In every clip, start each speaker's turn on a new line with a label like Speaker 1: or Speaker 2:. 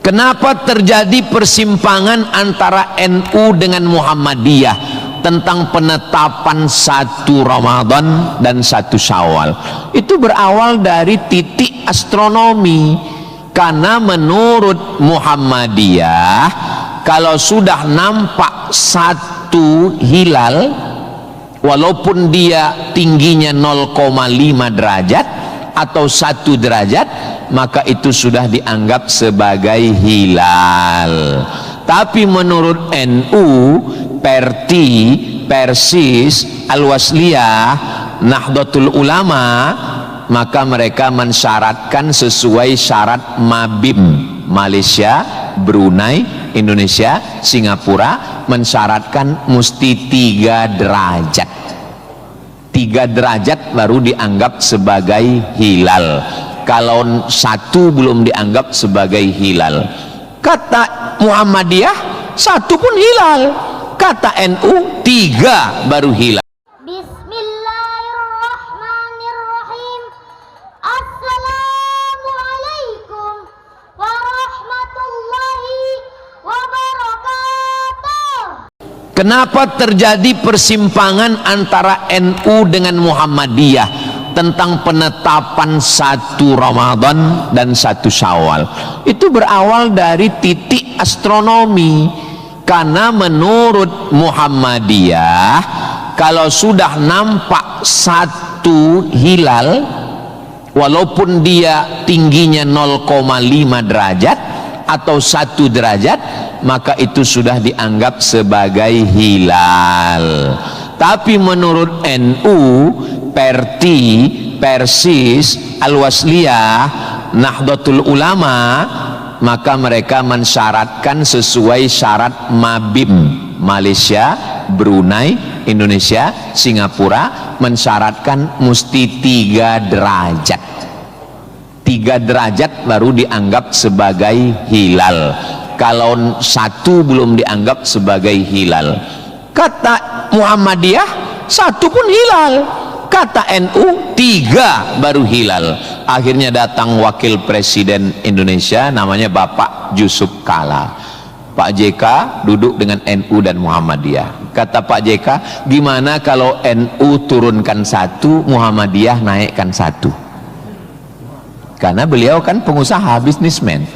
Speaker 1: Kenapa terjadi persimpangan antara NU dengan Muhammadiyah tentang penetapan 1 Ramadan dan 1 Syawal? Itu berawal dari titik astronomi, karena menurut Muhammadiyah kalau sudah nampak 1 hilal, walaupun dia tingginya 0,5 derajat atau 1 derajat, maka itu sudah dianggap sebagai hilal. Tapi menurut NU, Perti, Persis, Al-Wasliyah, Nahdlatul Ulama, maka mereka mensyaratkan sesuai syarat Mabim, Malaysia, Brunei, Indonesia, Singapura, mensyaratkan mesti 3 derajat. 3 derajat baru dianggap sebagai hilal. Kalau 1 belum dianggap sebagai hilal. Kata Muhammadiyah 1 pun hilal, kata NU 3 baru hilal.
Speaker 2: Bismillahirrahmanirrahim. Assalamualaikum warahmatullahi wabarakatuh.
Speaker 1: Kenapa terjadi persimpangan antara NU dengan Muhammadiyah tentang penetapan 1 Ramadan dan 1 Syawal? Itu berawal dari titik astronomi, karena menurut Muhammadiyah kalau sudah nampak 1 hilal, walaupun dia tingginya 0,5 derajat atau 1 derajat, maka itu sudah dianggap sebagai hilal. Tapi menurut NU, Perti, Persis, Al-Wasliyah, Nahdlatul Ulama, maka mereka mensyaratkan sesuai syarat Mabim, Malaysia, Brunei, Indonesia, Singapura, mensyaratkan mesti 3 derajat. 3 derajat baru dianggap sebagai hilal. Kalau 1 belum dianggap sebagai hilal. Kata Muhammadiyah 1 pun hilal, kata NU 3 baru hilal. Akhirnya datang wakil presiden Indonesia, namanya Bapak Yusuf Kala. Pak JK duduk dengan NU dan Muhammadiyah. Kata Pak JK, gimana kalau NU turunkan 1, Muhammadiyah naikkan 1? Karena beliau kan pengusaha, bisnismen,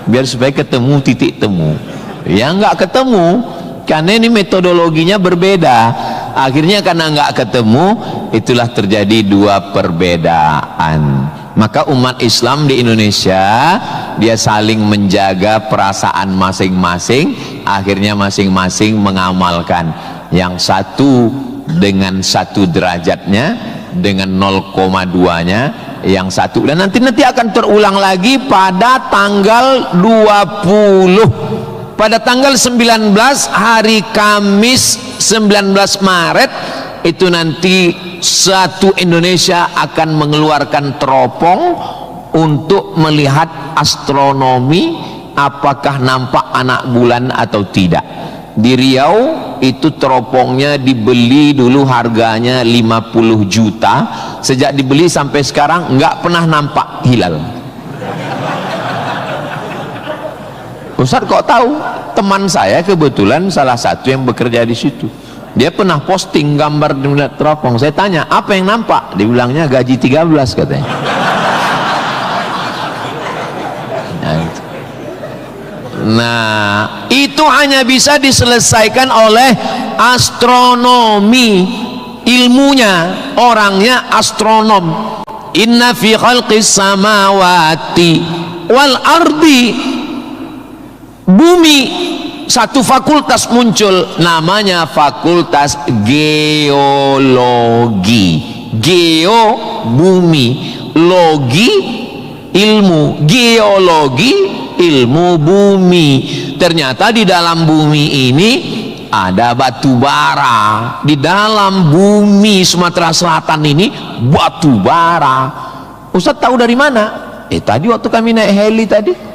Speaker 1: biar supaya ketemu titik temu. Ya nggak ketemu, karena ini metodologinya berbeda. Akhirnya karena nggak ketemu, itulah terjadi 2 perbedaan. Maka umat Islam di Indonesia, dia saling menjaga perasaan masing-masing. Akhirnya masing-masing mengamalkan. Yang 1 dengan 1 derajatnya, dengan 0,2-nya, yang 1. Dan nanti akan terulang lagi pada tanggal 20. Pada tanggal 19, hari Kamis 19 Maret, itu nanti satu Indonesia akan mengeluarkan teropong untuk melihat astronomi, apakah nampak anak bulan atau tidak. Di Riau itu teropongnya dibeli dulu harganya 50 juta. Sejak dibeli sampai sekarang nggak pernah nampak hilal. Ustaz kok tahu? Teman saya kebetulan salah satu yang bekerja di situ. Dia pernah posting gambar di teropong. Saya tanya, apa yang nampak? Dibilangnya gaji 13 katanya. Nah, itu hanya bisa diselesaikan oleh astronomi. Ilmunya, orangnya astronom. Inna fi khalqis samawati wal ardi. Bumi, satu fakultas muncul, namanya fakultas geologi. Geo, bumi, logi, ilmu. Geologi, ilmu bumi. Ternyata di dalam bumi ini ada batu bara. Di dalam bumi Sumatera Selatan ini batu bara. Ustaz tahu dari mana? Tadi waktu kami naik heli tadi.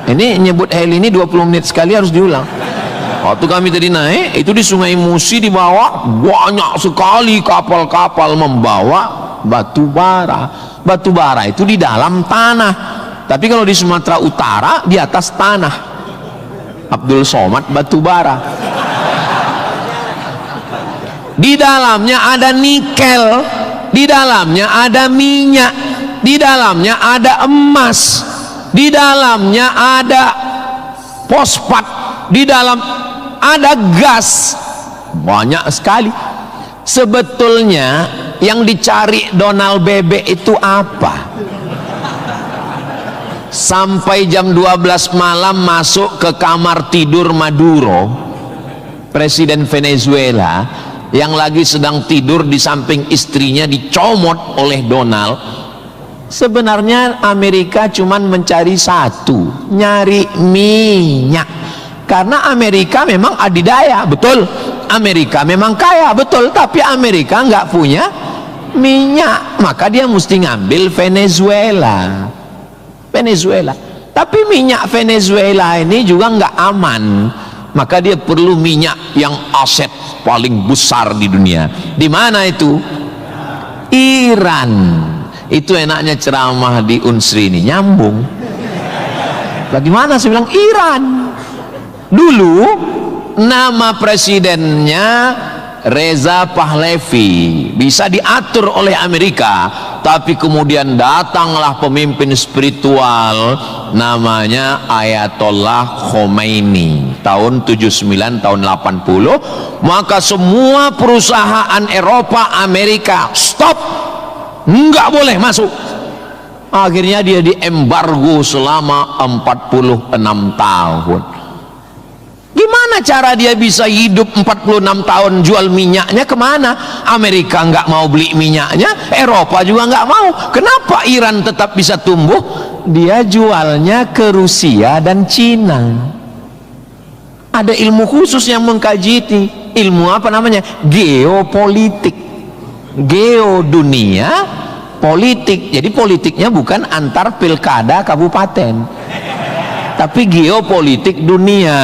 Speaker 1: Ini nyebut heli ini 20 menit sekali harus diulang. Waktu kami tadi naik, itu di Sungai Musi di bawah banyak sekali kapal-kapal membawa batu bara. Batu bara itu di dalam tanah, tapi kalau di Sumatera Utara di atas tanah. Abdul Somad batu bara. Di dalamnya ada nikel, di dalamnya ada minyak, di dalamnya ada emas, di dalamnya ada fosfat, di dalam ada gas, banyak sekali. Sebetulnya yang dicari Donald Bebek itu apa? Sampai jam 12 malam masuk ke kamar tidur Maduro, presiden Venezuela, yang lagi sedang tidur di samping istrinya dicomot oleh Donald. Sebenarnya Amerika cuman mencari satu, nyari minyak. Karena Amerika memang adidaya, betul. Amerika memang kaya, betul. Tapi Amerika nggak punya minyak, maka dia mesti ngambil Venezuela. Venezuela. Tapi minyak Venezuela ini juga nggak aman, maka dia perlu minyak yang aset paling besar di dunia. Di mana itu? Iran. Itu enaknya ceramah di Unsri ini, nyambung. Bagaimana saya bilang Iran? Dulu nama presidennya Reza Pahlavi, bisa diatur oleh Amerika, tapi kemudian datanglah pemimpin spiritual namanya Ayatollah Khomeini tahun 79 tahun 80, maka semua perusahaan Eropa, Amerika stop, nggak boleh masuk. Akhirnya dia diembargo selama 46 tahun. Gimana cara dia bisa hidup 46 tahun? Jual minyaknya kemana? Amerika nggak mau beli minyaknya, Eropa juga nggak mau. Kenapa Iran tetap bisa tumbuh? Dia jualnya ke Rusia dan Cina. Ada ilmu khusus yang mengkaji ini. Ilmu apa namanya? Geopolitik. Geo dunia, politik. Jadi politiknya bukan antar pilkada kabupaten, tapi geopolitik dunia.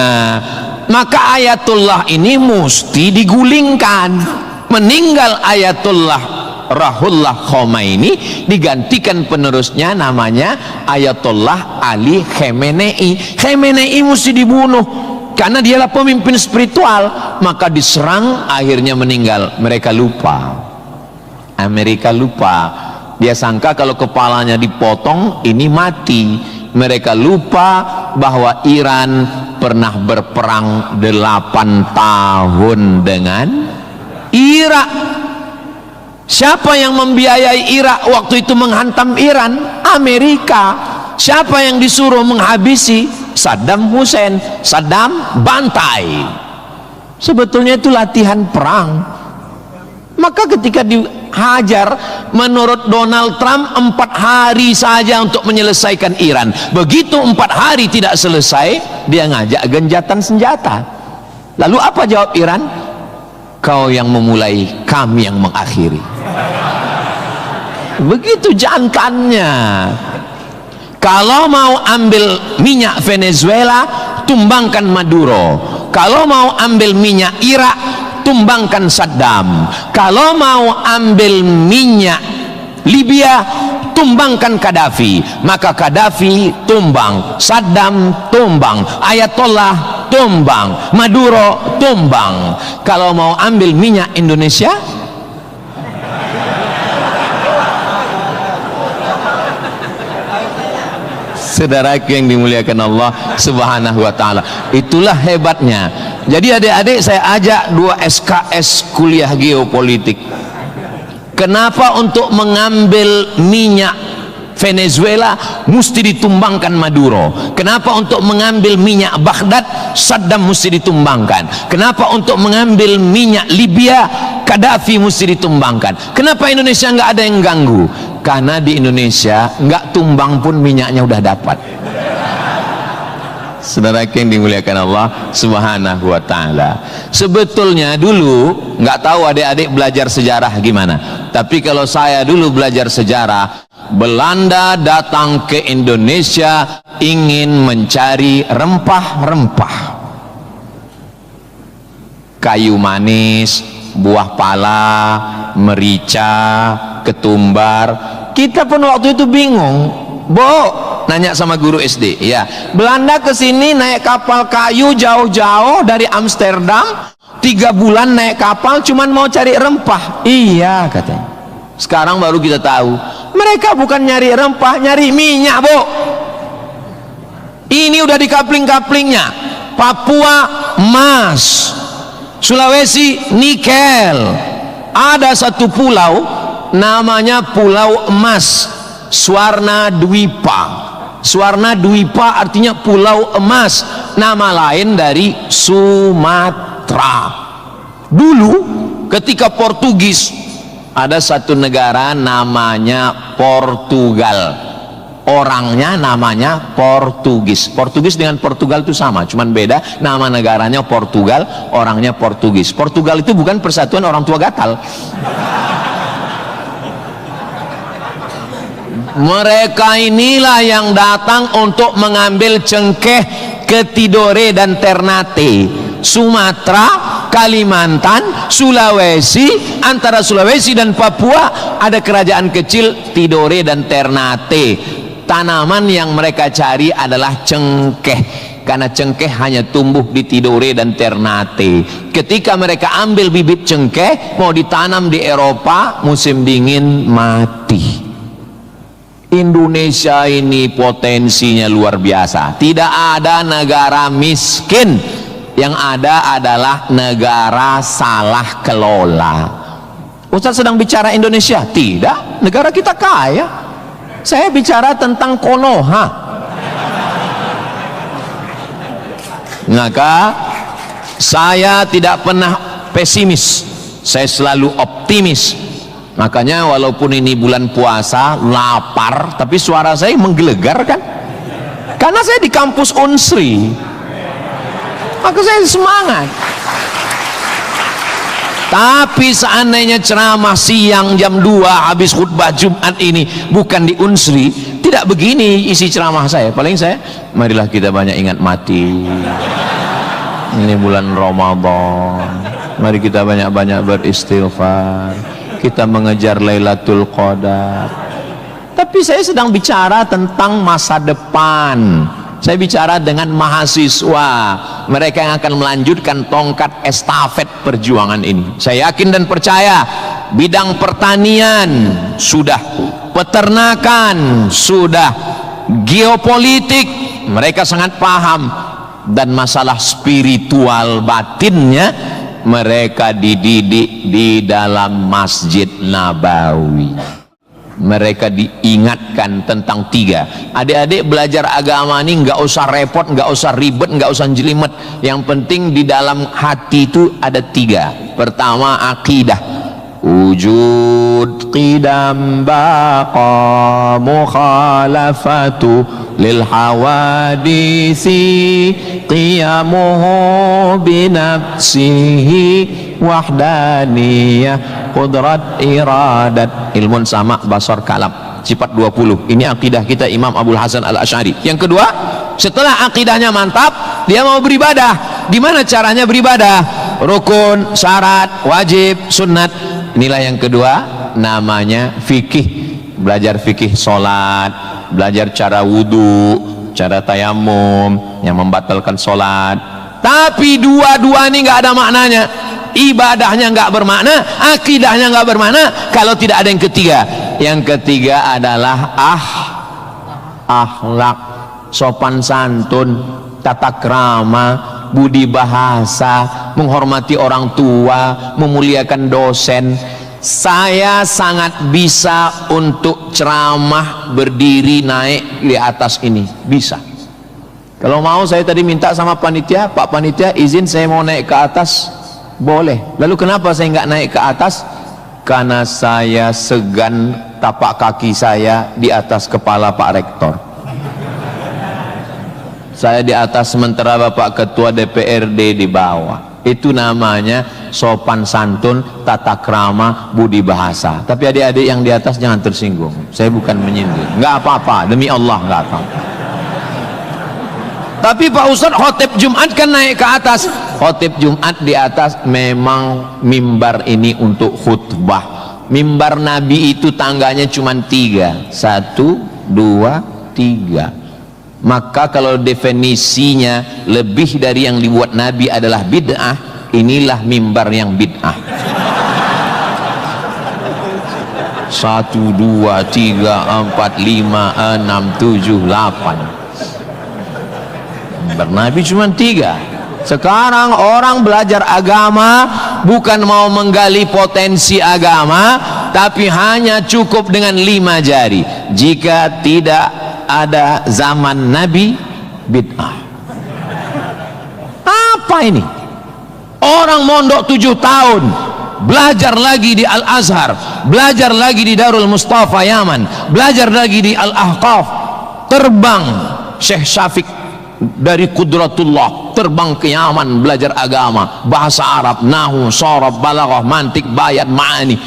Speaker 1: Maka Ayatullah ini mesti digulingkan. Meninggal Ayatullah Ruhollah Khomeini, digantikan penerusnya namanya Ayatollah Ali Khamenei. Khamenei mesti dibunuh karena dialah pemimpin spiritual, maka diserang, akhirnya meninggal. Mereka lupa, Amerika lupa. Dia sangka kalau kepalanya dipotong ini mati. Mereka lupa bahwa Iran pernah berperang 8 tahun dengan Irak. Siapa yang membiayai Irak waktu itu menghantam Iran? Amerika. Siapa yang disuruh menghabisi? Saddam Hussein. Saddam bantai. Sebetulnya itu latihan perang. Maka ketika dihajar, menurut Donald Trump 4 hari saja untuk menyelesaikan Iran. Begitu 4 hari tidak selesai, dia ngajak genjatan senjata. Lalu apa jawab Iran? Kau yang memulai, kami yang mengakhiri. Begitu jantannya. Kalau mau ambil minyak Venezuela, tumbangkan Maduro. Kalau mau ambil minyak Irak, tumbangkan Saddam. Kalau mau ambil minyak Libya, tumbangkan Gaddafi. Maka Gaddafi tumbang, Saddam tumbang, Ayatollah tumbang, Maduro tumbang. Kalau mau ambil minyak Indonesia, saudaraku yang dimuliakan Allah Subhanahu wa ta'ala, itulah hebatnya. Jadi adik-adik, saya ajak 2 SKS kuliah geopolitik. Kenapa untuk mengambil minyak Venezuela mesti ditumbangkan Maduro? Kenapa untuk mengambil minyak Baghdad Saddam mesti ditumbangkan? Kenapa untuk mengambil minyak Libya Gaddafi mesti ditumbangkan? Kenapa Indonesia nggak ada yang ganggu? Karena di Indonesia nggak tumbang pun minyaknya udah dapat. Saudara yang dimuliakan Allah Subhanahu wa ta'ala, sebetulnya dulu nggak tahu adik-adik belajar sejarah gimana, tapi kalau saya dulu belajar sejarah, Belanda datang ke Indonesia ingin mencari rempah-rempah, kayu manis, buah pala, merica, ketumbar. Kita pun waktu itu bingung, nanya sama guru SD, ya, Belanda ke sini naik kapal kayu jauh-jauh dari Amsterdam, 3 bulan naik kapal cuman mau cari rempah. Iya katanya. Sekarang baru kita tahu, mereka bukan nyari rempah, nyari minyak, Ini udah di kapling-kaplingnya. Papua emas, Sulawesi nikel. Ada satu pulau namanya Pulau Emas, Swarna Dwipa. Swarna Dwipa artinya pulau emas, nama lain dari Sumatera. Dulu ketika Portugis, ada satu negara namanya Portugal, orangnya namanya Portugis. Portugis dengan Portugal itu sama, cuman beda nama negaranya Portugal, orangnya Portugis. Portugal itu bukan persatuan orang tua gatal. Mereka inilah yang datang untuk mengambil cengkeh ke Tidore dan Ternate, Sumatera, Kalimantan, Sulawesi. Antara Sulawesi dan Papua ada kerajaan kecil Tidore dan Ternate. Tanaman yang mereka cari adalah cengkeh, karena cengkeh hanya tumbuh di Tidore dan Ternate. Ketika mereka ambil bibit cengkeh mau ditanam di Eropa, musim dingin mati. Indonesia ini potensinya luar biasa. Tidak ada negara miskin, yang ada adalah negara salah kelola. Ustaz sedang bicara Indonesia? Tidak, negara kita kaya. Saya bicara tentang Konoha. Maka saya tidak pernah pesimis, saya selalu optimis. Makanya walaupun ini bulan puasa, lapar, tapi suara saya menggelegar kan, karena saya di kampus Unsri, maka saya semangat. Tapi seandainya ceramah siang jam 2 habis khutbah Jumat ini bukan di Unsri, tidak begini isi ceramah saya. Paling saya, marilah kita banyak ingat mati, ini bulan Ramadan, mari kita banyak-banyak beristighfar, kita mengejar Lailatul Qadar. Tapi saya sedang bicara tentang masa depan. Saya bicara dengan mahasiswa, mereka yang akan melanjutkan tongkat estafet perjuangan ini. Saya yakin dan percaya bidang pertanian sudah, peternakan sudah, geopolitik mereka sangat paham, dan masalah spiritual batinnya mereka dididik di dalam Masjid Nabawi. Mereka diingatkan tentang 3. Adik-adik belajar agama ini nggak usah repot, nggak usah ribet, nggak usah jelimet. Yang penting di dalam hati itu ada 3. Pertama, akidah. Wujud qidam baqa mukhalafatu lil hawadisi qiyamuhu binafsihi wahdaniyah qudrat iradat ilmun sama basar kalam sifat 20. Ini akidah kita Imam Abul Hasan Al-Asy'ari. Yang kedua, setelah akidahnya mantap, dia mau beribadah. Gimana caranya beribadah? Rukun, syarat, wajib, sunnat. Inilah yang kedua, namanya fikih. Belajar fikih solat, belajar cara wudu, cara tayamum yang membatalkan solat. Tapi dua-dua ini nggak ada maknanya. Ibadahnya nggak bermakna, akidahnya nggak bermakna kalau tidak ada yang ketiga. Yang ketiga adalah akhlak, sopan santun, tata krama, budi bahasa, menghormati orang tua, memuliakan dosen. Saya sangat bisa untuk ceramah berdiri naik di atas ini, bisa. Kalau mau saya tadi minta sama panitia, Pak Panitia izin saya mau naik ke atas, boleh. Lalu kenapa saya nggak naik ke atas? Karena saya segan tapak kaki saya di atas kepala Pak Rektor. Saya di atas sementara Bapak Ketua DPRD di bawah. Itu namanya sopan santun, tata krama, budi bahasa. Tapi adik-adik yang di atas jangan tersinggung. Saya bukan menyindir. Nggak apa-apa, demi Allah nggak apa-apa. Tapi Pak Ustadz khotib Jumat kan naik ke atas. Khotib Jumat di atas memang mimbar ini untuk khutbah. Mimbar Nabi itu tangganya cuma 3, 1, 2, 3. Maka kalau definisinya lebih dari yang dibuat Nabi adalah bid'ah, inilah mimbar yang bid'ah. 1, 2, 3, 4, 5, 6, 7, 8. Mimbar Nabi cuma 3. Sekarang orang belajar agama bukan mau menggali potensi agama, tapi hanya cukup dengan 5 jari. Jika tidak ada zaman Nabi, bid'ah. Apa ini? Orang mondok 7 tahun, belajar lagi di Al-Azhar, belajar lagi di Darul Mustafa Yaman, belajar lagi di Al-Ahqaf, terbang Syekh Syafiq dari Qudratullah, terbang ke Yaman belajar agama, bahasa Arab, nahu, sorob, balaghah, mantik, bayat, ma'ani.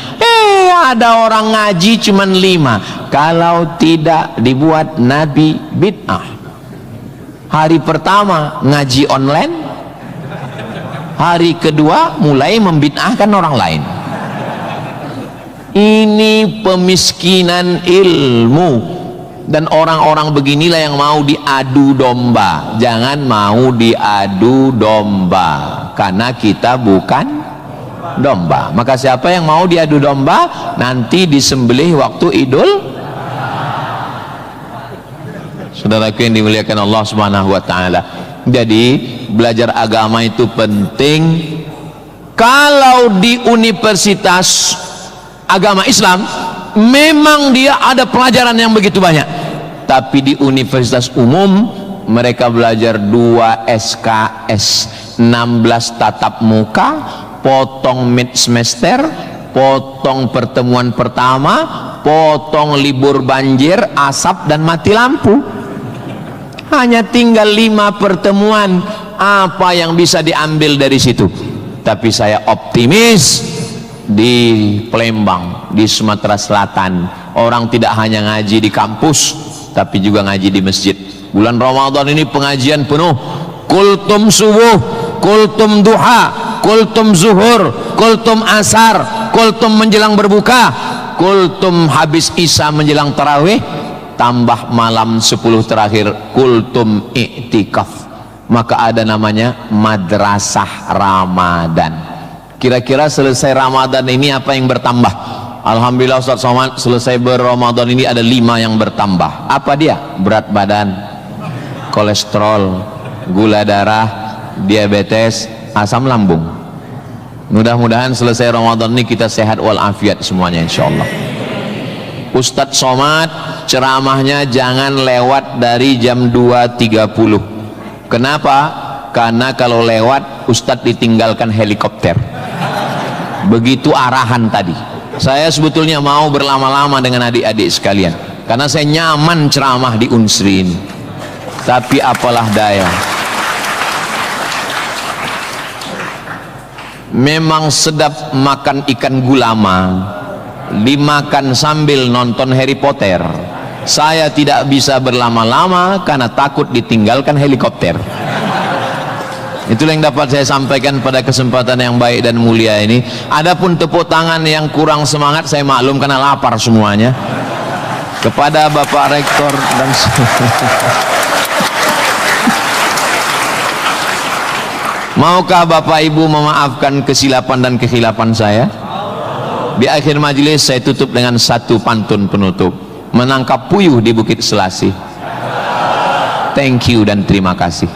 Speaker 1: Ada orang ngaji cuman 5. Kalau tidak dibuat Nabi, bid'ah. Hari pertama ngaji online, hari kedua mulai membid'ahkan orang lain. Ini pemiskinan ilmu. Dan orang-orang beginilah yang mau diadu domba. Jangan mau diadu domba, karena kita bukan domba. Maka siapa yang mau diadu domba, nanti disembelih waktu Idul. Saudaraku yang dimuliakan Allah Subhanahu wa taala. Jadi belajar agama itu penting. Kalau di universitas agama Islam memang dia ada pelajaran yang begitu banyak. Tapi di universitas umum mereka belajar 2 SKS, 16 tatap muka, potong mid semester, potong pertemuan pertama, potong libur banjir, asap dan mati lampu. Hanya tinggal 5 pertemuan. Apa yang bisa diambil dari situ? Tapi saya optimis di Palembang, di Sumatera Selatan, orang tidak hanya ngaji di kampus, tapi juga ngaji di masjid. Bulan Ramadan ini pengajian penuh, kultum subuh, kultum duha, kultum zuhur, kultum asar, kultum menjelang berbuka, kultum habis isya menjelang tarawih, tambah malam 10 terakhir kultum i'tikaf. Maka ada namanya madrasah Ramadan. Kira-kira selesai Ramadan ini apa yang bertambah? Alhamdulillah Ustaz Somad, selesai berRamadan ini ada 5 yang bertambah. Apa dia? Berat badan, kolesterol, gula darah, diabetes, asam lambung. Mudah-mudahan selesai Ramadan ini kita sehat walafiat semuanya insyaallah. Ustaz Somad ceramahnya jangan lewat dari jam 2.30. Kenapa? Karena kalau lewat Ustaz ditinggalkan helikopter. Begitu arahan tadi. Saya sebetulnya mau berlama-lama dengan adik-adik sekalian, karena saya nyaman ceramah di Unsri ini. Tapi apalah daya, memang sedap makan ikan gulama, dimakan sambil nonton Harry Potter. Saya tidak bisa berlama-lama karena takut ditinggalkan helikopter. Itulah yang dapat saya sampaikan pada kesempatan yang baik dan mulia ini. Adapun tepuk tangan yang kurang semangat saya maklum karena lapar semuanya. Kepada Bapak Rektor dan maukah Bapak Ibu memaafkan kesilapan dan kekhilafan saya? Di akhir majelis saya tutup dengan satu pantun penutup. Menangkap puyuh di Bukit Selasih. Thank you dan terima kasih.